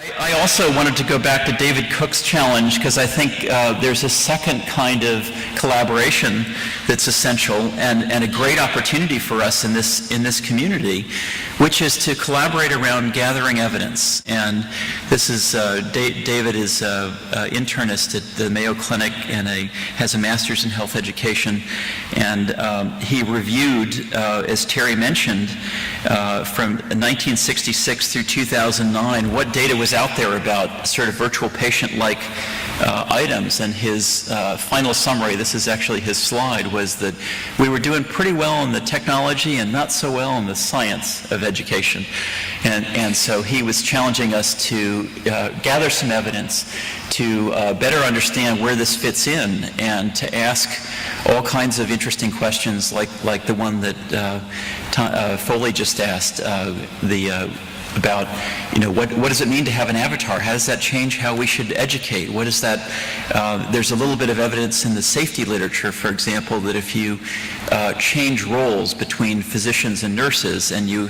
I also wanted to go back to David Cook's challenge because I think there's a second kind of collaboration that's essential and a great opportunity for us in this community, which is to collaborate around gathering evidence. And this is David is an internist at the Mayo Clinic and has a master's in health education, and he reviewed, as Terry mentioned, from 1966 through 2009, what data was out there about sort of virtual patient-like items, and his final summary, this is actually his slide, was that we were doing pretty well in the technology and not so well in the science of education. And so he was challenging us to gather some evidence to better understand where this fits in and to ask all kinds of interesting questions like the one that Foley just asked, about, what does it mean to have an avatar? How does that change how we should educate? What is that? There's a little bit of evidence in the safety literature, for example, that if you change roles between physicians and nurses and you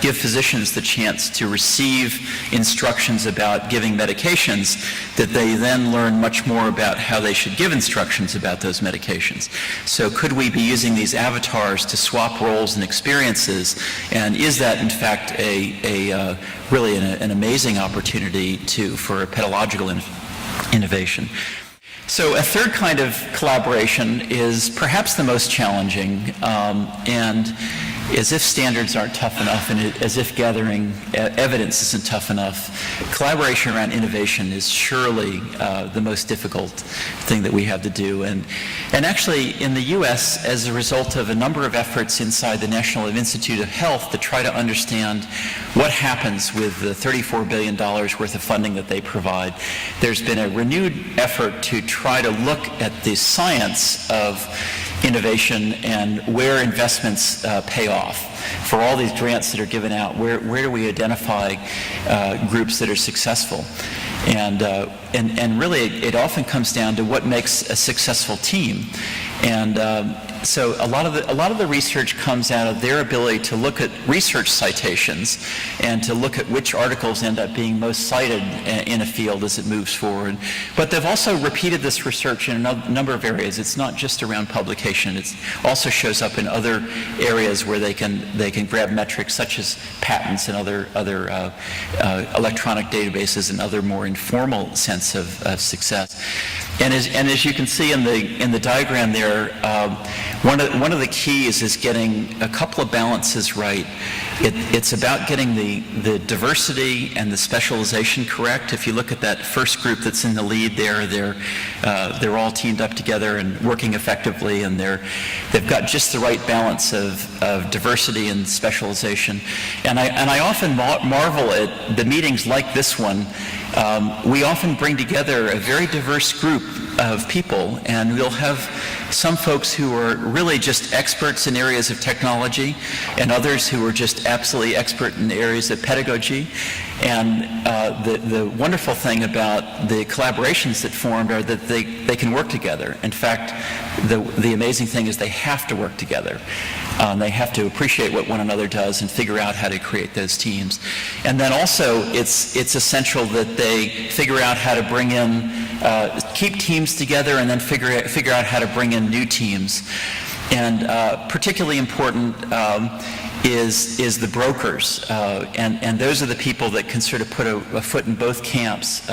give physicians the chance to receive instructions about giving medications, that they then learn much more about how they should give instructions about those medications. So could we be using these avatars to swap roles and experiences? And is that, in fact, really an amazing opportunity for pedagogical innovation? So a third kind of collaboration is perhaps the most challenging, and as if standards aren't tough enough and as if gathering evidence isn't tough enough, collaboration around innovation is surely the most difficult thing that we have to do. And actually in the US, as a result of a number of efforts inside the National Institute of Health to try to understand what happens with the $34 billion worth of funding that they provide, there's been a renewed effort to try to look at the science of innovation and where investments pay off. For all these grants that are given out, where do we identify groups that are successful? And really it often comes down to what makes a successful team. And so a lot of the research comes out of their ability to look at research citations and to look at which articles end up being most cited in a field as it moves forward. But they've also repeated this research in a number of areas. It's not just around publication. It also shows up in other areas where they can grab metrics such as patents and other electronic databases and other more informal sense of success. And as you can see in the diagram there, one of the keys is getting a couple of balances right. It's about getting the diversity and the specialization correct. If you look at that first group that's in the lead there, they're all teamed up together and working effectively, and they've got just the right balance of diversity and specialization. And I often marvel at the meetings like this one. We often bring together a very diverse group of people, and we'll have some folks who are really just experts in areas of technology and others who are just absolutely expert in areas of pedagogy. And the wonderful thing about the collaborations that formed are that they can work together. In fact, the amazing thing is they have to work together. They have to appreciate what one another does and figure out how to create those teams. And then also it's essential that they figure out how to bring in, keep teams together and then figure out how to bring in new teams. And particularly important is the brokers, and those are the people that can sort of put a foot in both camps.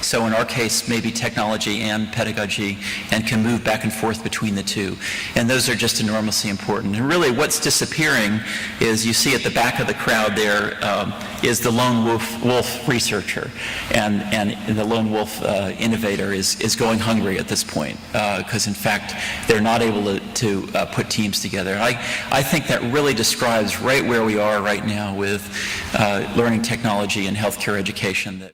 So in our case, maybe technology and pedagogy, and can move back and forth between the two. And those are just enormously important. And really what's disappearing is, you see at the back of the crowd there, is the lone wolf researcher. And the lone wolf innovator is going hungry at this point, because in fact, they're not able to put teams together. I think that really describes right where we are right now with learning technology and healthcare education.